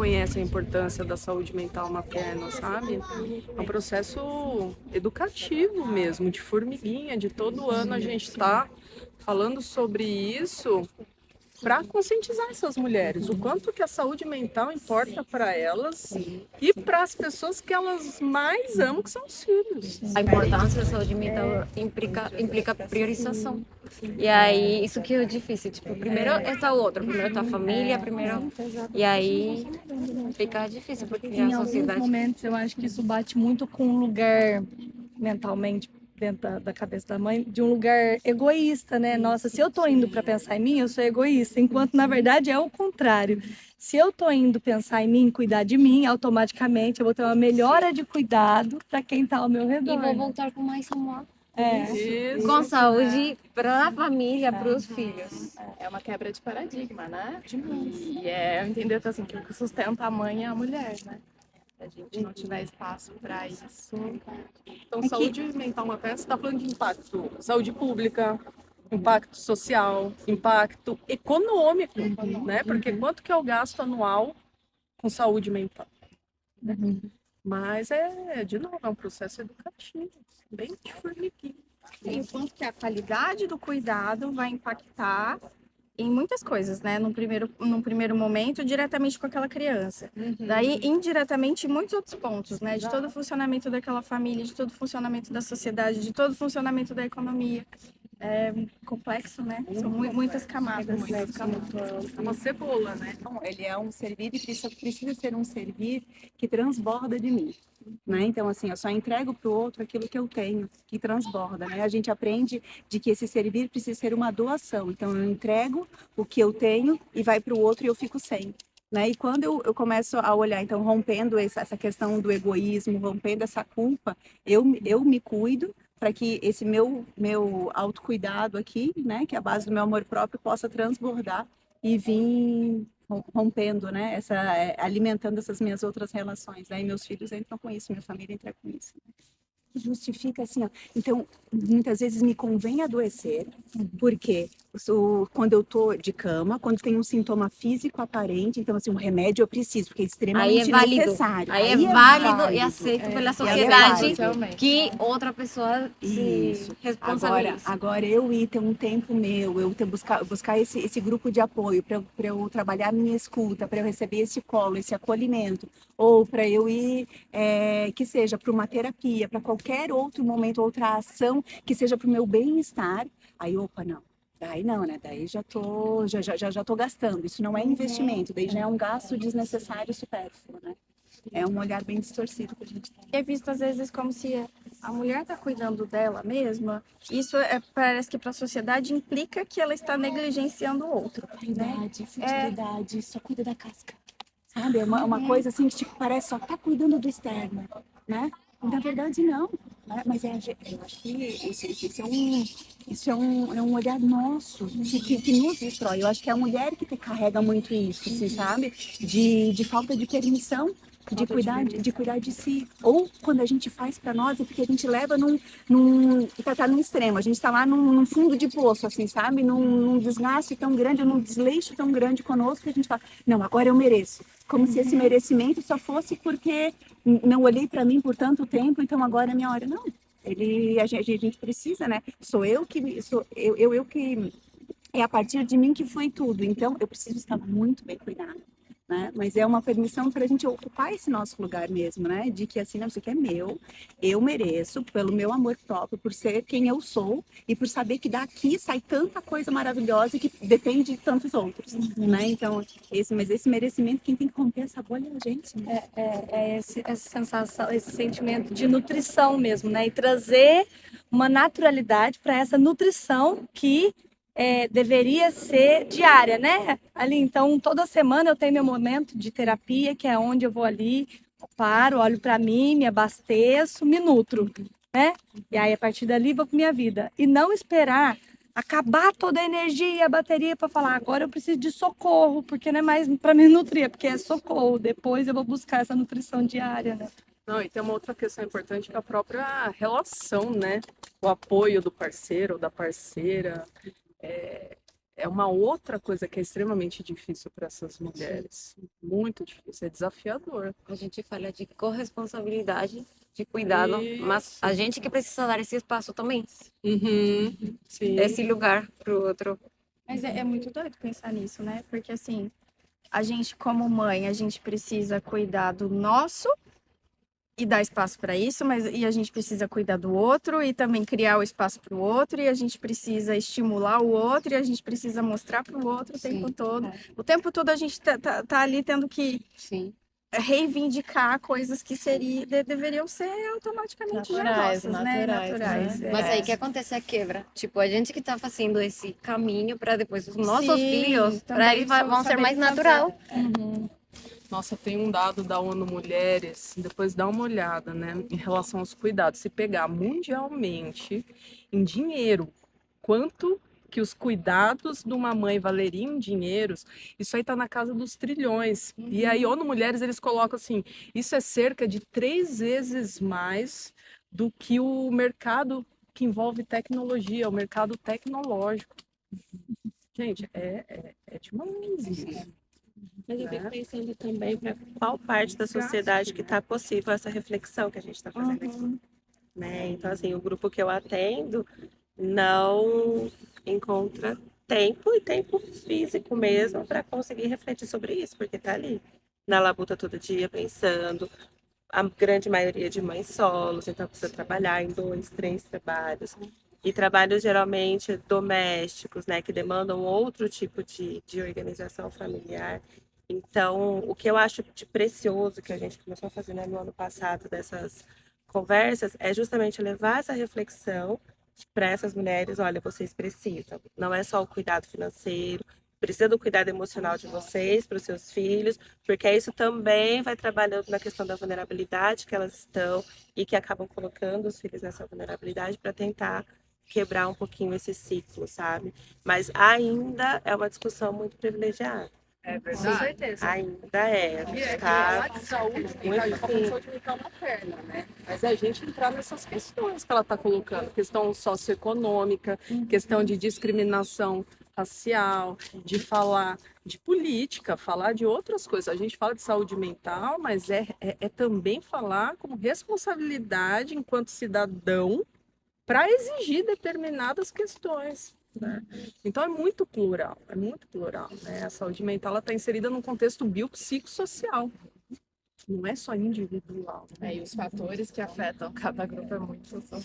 reconhece a importância da saúde mental materna, sabe? É um processo educativo mesmo, de formiguinha, de todo ano a gente está falando sobre isso para conscientizar essas mulheres, o quanto que a saúde mental importa para elas e para as pessoas que elas mais amam, que são os filhos. A importância da saúde mental implica priorização. E aí, isso que é difícil. Tipo, primeiro está o outro, primeiro está a família, primeiro... E aí fica difícil, porque Em a alguns sociedade... momentos eu acho que isso bate muito com um lugar mentalmente dentro da cabeça da mãe, de um lugar egoísta, né? Nossa, se eu tô indo para pensar em mim, eu sou egoísta, enquanto na verdade é o contrário. Se eu tô indo pensar em mim, cuidar de mim, automaticamente eu vou ter uma melhora de cuidado para quem tá ao meu redor. E vou voltar com mais amor. Isso. Com saúde para a família, para os filhos. É uma quebra de paradigma, né? E é entender assim, que o que sustenta a mãe é a mulher, né? Se a gente não tiver espaço para isso. Então, saúde mental materna, você está falando de impacto, saúde pública, impacto social, impacto econômico, né? Porque quanto que é o gasto anual com saúde mental? Mas de novo, é um processo educativo, bem de formiguinha. E o quanto que a qualidade do cuidado vai impactar em muitas coisas, né? Num primeiro momento, diretamente com aquela criança. Daí, indiretamente, em muitos outros pontos, né? De todo o funcionamento daquela família, de todo o funcionamento da sociedade, de todo o funcionamento da economia. É complexo, né? São muitas camadas. É uma cebola, né? Então, ele é um servir e precisa ser um servir que transborda de mim, né? Então, assim, eu só entrego para o outro aquilo que eu tenho, que transborda, né? A gente aprende de que esse servir precisa ser uma doação. Então, eu entrego o que eu tenho e vai para o outro e eu fico sem. Né? E quando eu começo a olhar, então, rompendo essa questão do egoísmo, rompendo essa culpa, eu me cuido para que esse meu autocuidado aqui, né, que é a base do meu amor próprio, possa transbordar e vir rompendo, né, alimentando essas minhas outras relações. Né? E meus filhos entram com isso, minha família entra com isso. Justifica assim, ó. Então, muitas vezes me convém adoecer, porque quando eu tô de cama, quando tem um sintoma físico aparente, então assim, um remédio eu preciso, porque é extremamente necessário. Aí é válido e aceito pela sociedade válido, que outra pessoa se responsabiliza. Agora eu ir ter um tempo meu, eu ter buscar esse grupo de apoio para eu trabalhar a minha escuta, para eu receber esse colo, esse acolhimento, ou para eu ir, que seja para uma terapia, para qualquer outro momento, outra ação que seja para o meu bem-estar, aí, opa, não. Daí não, né? Daí já tô gastando. Isso não é investimento, daí já é um gasto desnecessário, supérfluo, né? É um olhar bem distorcido que a gente tem. É visto às vezes como se a mulher está cuidando dela mesma. Isso parece que para a sociedade implica que ela está negligenciando o outro. Verdade, futilidade, só cuida da casca. Sabe? É uma coisa assim que tipo, parece só tá cuidando do externo, né? Na verdade, não. Mas eu acho que isso é um olhar nosso que nos destrói. Eu acho que é a mulher que carrega muito isso, assim, sabe? De falta de permissão, de cuidar de si. Ou quando a gente faz para nós, é porque a gente leva tá num extremo. A gente tá lá num fundo de poço, assim, sabe? Num desgaste tão grande, num desleixo tão grande conosco que a gente fala, não, agora eu mereço. Como se esse merecimento só fosse porque não olhei para mim por tanto tempo, então agora é minha hora. Não, a gente precisa, né? Eu que é a partir de mim que foi tudo. Então eu preciso estar muito bem cuidada, né? Mas é uma permissão para a gente ocupar esse nosso lugar mesmo, né? De que assim, não, isso aqui é meu, eu mereço pelo meu amor próprio, por ser quem eu sou e por saber que daqui sai tanta coisa maravilhosa que depende de tantos outros, né? Então, esse merecimento, quem tem que romper essa bolha é a gente, né? Essa sensação, esse sentimento de nutrição mesmo, né? E trazer uma naturalidade para essa nutrição que deveria ser diária, né? Ali, então, toda semana eu tenho meu momento de terapia, que é onde eu vou ali, paro, olho para mim, me abasteço, me nutro, né? E aí, a partir dali, vou para minha vida. E não esperar acabar toda a energia e a bateria para falar, agora eu preciso de socorro, porque não é mais para me nutrir, porque é socorro. Depois eu vou buscar essa nutrição diária, né? Não, e tem uma outra questão importante que é a própria relação, né? O apoio do parceiro ou da parceira. é uma outra coisa que é extremamente difícil para essas mulheres. Muito difícil, é desafiador. A gente fala de corresponsabilidade, de cuidado, mas a gente que precisa dar esse espaço também, Uhum, sim. esse lugar pro outro. Mas é muito doido pensar nisso, né? Porque assim, a gente como mãe, a gente precisa cuidar do nosso e dar espaço para isso, mas e a gente precisa cuidar do outro e também criar o espaço para o outro, e a gente precisa estimular o outro, e a gente precisa mostrar para o outro o tempo todo. O tempo todo a gente tá ali tendo que Sim. reivindicar coisas que deveriam ser automaticamente já Naturais, nossas, né? naturais, né? Mas É. aí que acontece a quebra. Tipo, a gente que tá fazendo esse caminho para depois os nossos Sim, filhos, também para eles vão ser saber mais fazer. natural. Nossa, tem um dado da ONU Mulheres, depois dá uma olhada, né, em relação aos cuidados. Se pegar mundialmente, em dinheiro, quanto que os cuidados de uma mãe valeriam em dinheiros, isso aí tá na casa dos trilhões. E aí, ONU Mulheres, eles colocam assim, isso é cerca de 3 vezes mais do que o mercado que envolve tecnologia, o mercado tecnológico. Gente, é demais isso. Mas eu fico pensando também para qual parte da sociedade que está possível essa reflexão que a gente está fazendo aqui, né? Então, assim, o grupo que eu atendo não encontra tempo e tempo físico mesmo para conseguir refletir sobre isso, porque está ali na labuta todo dia pensando. A grande maioria de mães solos, então precisa trabalhar em 2, 3 trabalhos. E trabalhos geralmente domésticos, né, que demandam outro tipo de organização familiar. Então, o que eu acho de precioso que a gente começou a fazer, né, no ano passado dessas conversas é justamente levar essa reflexão para essas mulheres, olha, vocês precisam, não é só o cuidado financeiro, precisa do cuidado emocional de vocês, para os seus filhos, porque isso também vai trabalhando na questão da vulnerabilidade que elas estão e que acabam colocando os filhos nessa vulnerabilidade para tentar quebrar um pouquinho esse ciclo, sabe? Mas ainda é uma discussão muito privilegiada. É Com verdade. certeza. Ainda é. A E gente é tá falar de saúde, a gente tá falando de saúde mental materna, né? Mas é a gente entrar nessas questões que ela está colocando, questão socioeconômica, questão de discriminação racial, de falar de política, falar de outras coisas. A gente fala de saúde mental, mas é também falar como responsabilidade enquanto cidadão para exigir determinadas questões, né? Então é muito plural, né? A saúde mental está inserida num contexto biopsicossocial, não é só individual. E os fatores que afetam cada grupo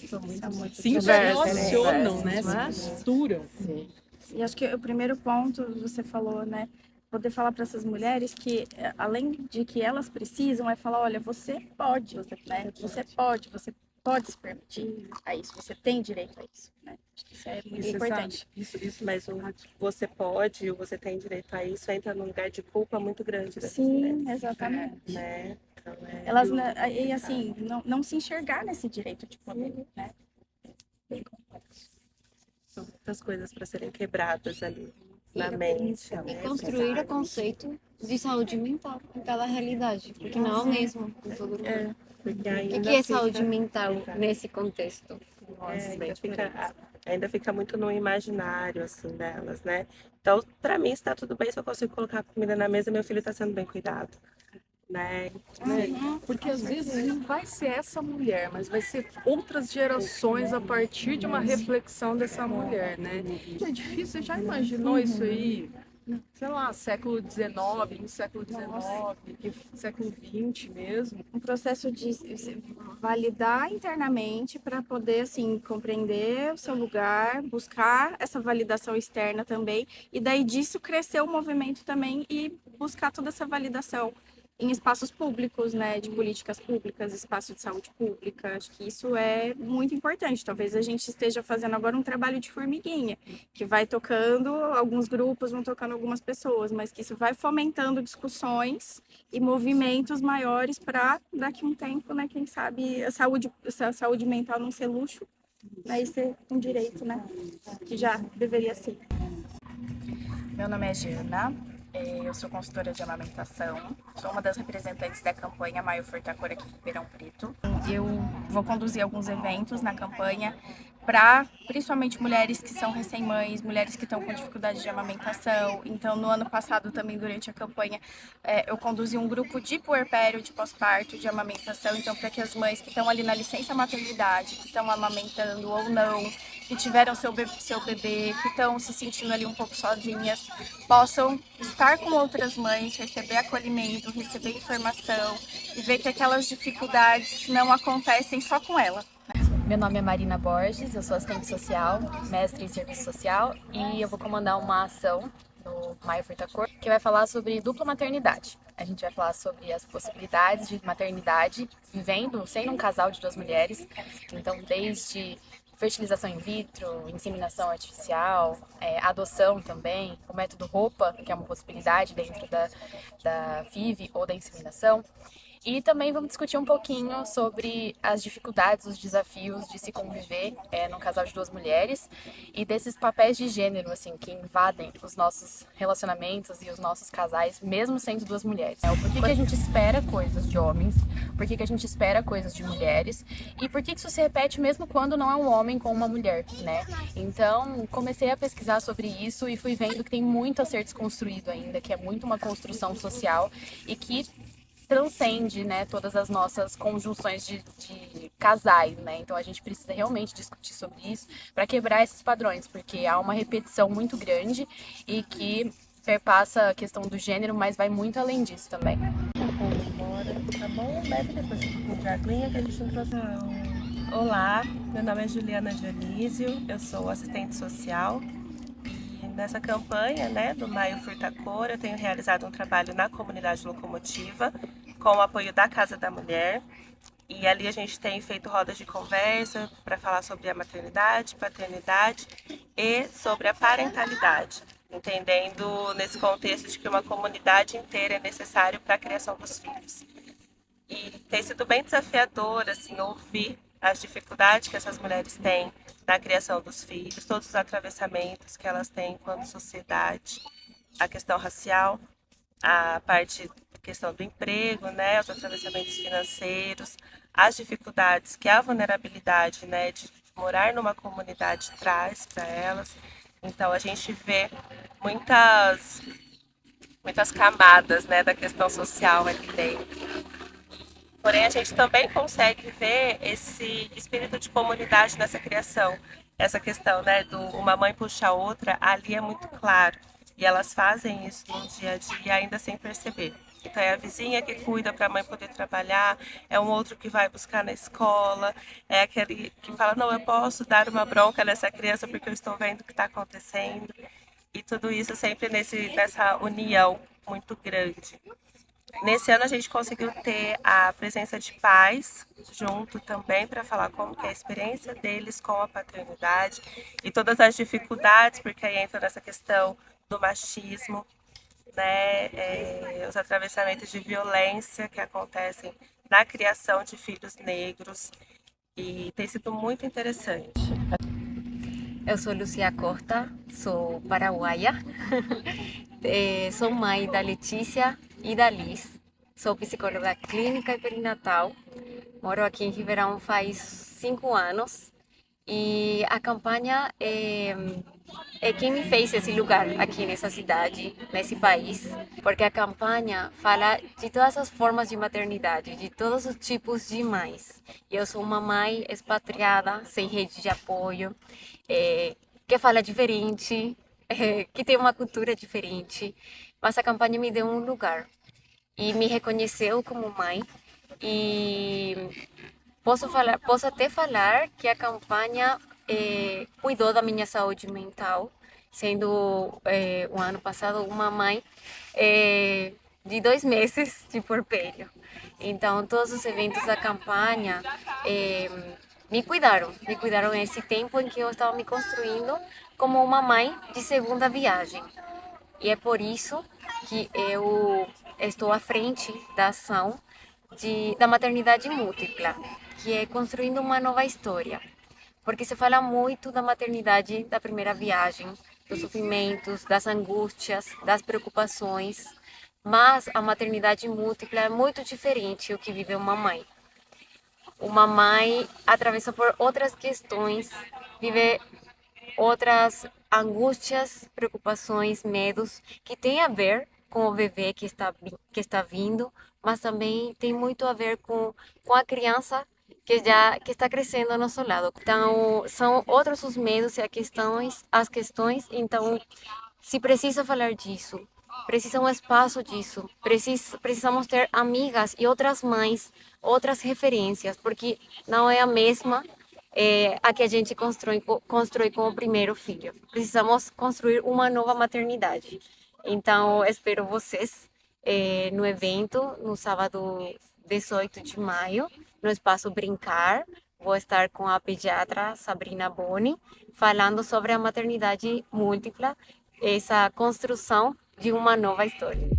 são muito Se diversos, relacionam, né? diversos, Se mas- misturam. Sim. E acho que o primeiro ponto, você falou, né? Poder falar para essas mulheres que, além de que elas precisam, é falar, olha, você pode, né? Você pode se permitir a isso, você tem direito a isso, né? Acho que isso é muito Você importante. sabe, isso, Mas o você pode, ou você tem direito a isso, entra num lugar de culpa muito grande dessas Sim, mulheres, exatamente. né? Então, Elas, e assim, não se enxergar nesse direito de poder, né? Bem complexo. são muitas coisas para serem quebradas ali na mente. E Né? construir o conceito de saúde mental em cada realidade, porque não é o mesmo em todo lugar. Porque O que ainda é fica- saúde mental nesse contexto? ainda fica muito no imaginário, assim, delas, né? Então, para mim, está tudo bem se eu consigo colocar comida na mesa e meu filho está sendo bem cuidado, né? Porque às vezes não vai ser essa mulher, mas vai ser outras gerações a partir de uma reflexão dessa mulher, né? É difícil, você já imaginou isso aí? Sei lá, século XIX, no século XIX, século XX mesmo. Um processo de se validar internamente para poder, assim, compreender o seu lugar, buscar essa validação externa também, e daí disso crescer o movimento também e buscar toda essa validação em espaços públicos, né, de políticas públicas, espaço de saúde pública. Acho que isso é muito importante. Talvez a gente esteja fazendo agora um trabalho de formiguinha, que vai tocando, alguns grupos vão tocando algumas pessoas, mas que isso vai fomentando discussões e movimentos maiores para daqui a um tempo, né, quem sabe a saúde mental não ser luxo, mas ser um direito, né, que já deveria ser. Meu nome é Jana, eu sou consultora de amamentação, sou uma das representantes da campanha Maio Furtacor aqui em Ribeirão Preto. Eu vou conduzir alguns eventos na campanha para principalmente mulheres que são recém-mães, mulheres que estão com dificuldade de amamentação. Então, no ano passado, também durante a campanha, eu conduzi um grupo de puerpério, de pós-parto, de amamentação. Então, para que as mães que estão ali na licença maternidade, que estão amamentando ou não, que tiveram seu bebê, que estão se sentindo ali um pouco sozinhas, possam estar com outras mães, receber acolhimento, receber informação e ver que aquelas dificuldades não acontecem só com ela. Meu nome é Marina Borges, eu sou assistente social, mestre em serviço social e eu vou comandar uma ação no Maio Furtacor que vai falar sobre dupla maternidade. A gente vai falar sobre as possibilidades de maternidade sendo um casal de 2 mulheres, então desde fertilização in vitro, inseminação artificial, adoção também, o método roupa, que é uma possibilidade dentro da FIV ou da inseminação. E também vamos discutir um pouquinho sobre as dificuldades, os desafios de se conviver num casal de 2 mulheres e desses papéis de gênero, assim, que invadem os nossos relacionamentos e os nossos casais, mesmo sendo 2 mulheres. Por que a gente espera coisas de homens, por que a gente espera coisas de mulheres e por que isso se repete mesmo quando não é um homem com uma mulher, né? Então, comecei a pesquisar sobre isso e fui vendo que tem muito a ser desconstruído ainda, que é muito uma construção social e que transcende, né, todas as nossas conjunções de casais, né? Então a gente precisa realmente discutir sobre isso para quebrar esses padrões, porque há uma repetição muito grande e que perpassa a questão do gênero, mas vai muito além disso também. Tá bom? Bebe depois um pouco de aguinha que a gente não trouxe. Olá, meu nome é Juliana Dionísio, eu sou assistente social. Nessa campanha, né, do Maio Furtacor, eu tenho realizado um trabalho na comunidade locomotiva, com o apoio da Casa da Mulher. E ali a gente tem feito rodas de conversa para falar sobre a maternidade, paternidade e sobre a parentalidade, entendendo nesse contexto de que uma comunidade inteira é necessário para a criação dos filhos. E tem sido bem desafiador, assim, ouvir as dificuldades que essas mulheres têm na criação dos filhos, todos os atravessamentos que elas têm enquanto sociedade, a questão racial, a questão do emprego, né, os atravessamentos financeiros, as dificuldades que a vulnerabilidade, né, de morar numa comunidade traz para elas. Então a gente vê muitas camadas, né, da questão social ali dentro. Porém, a gente também consegue ver esse espírito de comunidade nessa criação. Essa questão, né, do uma mãe puxa a outra, ali é muito claro. E elas fazem isso no dia a dia ainda sem perceber. Então, é a vizinha que cuida para a mãe poder trabalhar, é um outro que vai buscar na escola, é aquele que fala, não, eu posso dar uma bronca nessa criança porque eu estou vendo o que está acontecendo. E tudo isso sempre nessa união muito grande. Nesse ano a gente conseguiu ter a presença de pais junto também para falar como que é a experiência deles com a paternidade e todas as dificuldades, porque aí entra nessa questão do machismo, né, os atravessamentos de violência que acontecem na criação de filhos negros e tem sido muito interessante. Eu sou Lucia Costa, sou paraguaia, sou mãe da Letícia e da Liz, sou psicóloga clínica e perinatal, moro aqui em Ribeirão faz 5 anos e a campanha é quem me fez esse lugar aqui nessa cidade, nesse país, porque a campanha fala de todas as formas de maternidade, de todos os tipos de mães. Eu sou uma mãe expatriada, sem rede de apoio, que fala diferente, que tem uma cultura diferente, mas a campanha me deu um lugar e me reconheceu como mãe e posso até falar que a campanha cuidou da minha saúde mental, sendo o ano passado uma mãe de 2 meses de puerpério. Então, todos os eventos da campanha me cuidaram esse tempo em que eu estava me construindo como uma mãe de segunda viagem. E é por isso que eu estou à frente da ação da maternidade múltipla, que é construindo uma nova história. Porque se fala muito da maternidade da primeira viagem, dos sofrimentos, das angústias, das preocupações, mas a maternidade múltipla é muito diferente do que vive uma mãe. Uma mãe atravessa por outras questões viver outras angústias, preocupações, medos que tem a ver com o bebê que está vindo, mas também tem muito a ver com a criança que está crescendo ao nosso lado. Então, são outros os medos e as questões. Então, se precisa falar disso, precisa um espaço disso, precisamos ter amigas e outras mães, outras referências, porque não é a mesma a que a gente constrói com o primeiro filho. Precisamos construir uma nova maternidade. Então, espero vocês no evento, no sábado 18 de maio, no Espaço Brincar. Vou estar com a pediatra Sabrina Boni, falando sobre a maternidade múltipla, essa construção de uma nova história.